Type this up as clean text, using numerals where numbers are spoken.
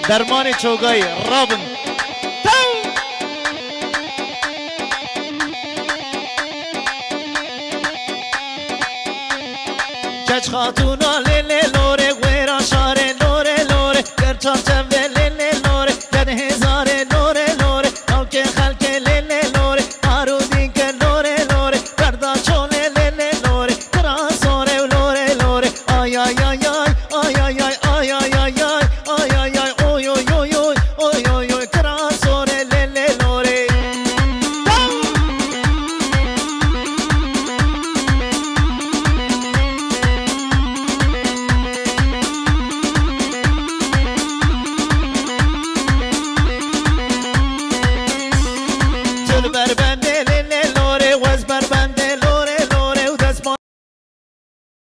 درمان چوگای رابن جج خاتونا لیلی لوره ویران شاره لوره لوره گرچان چه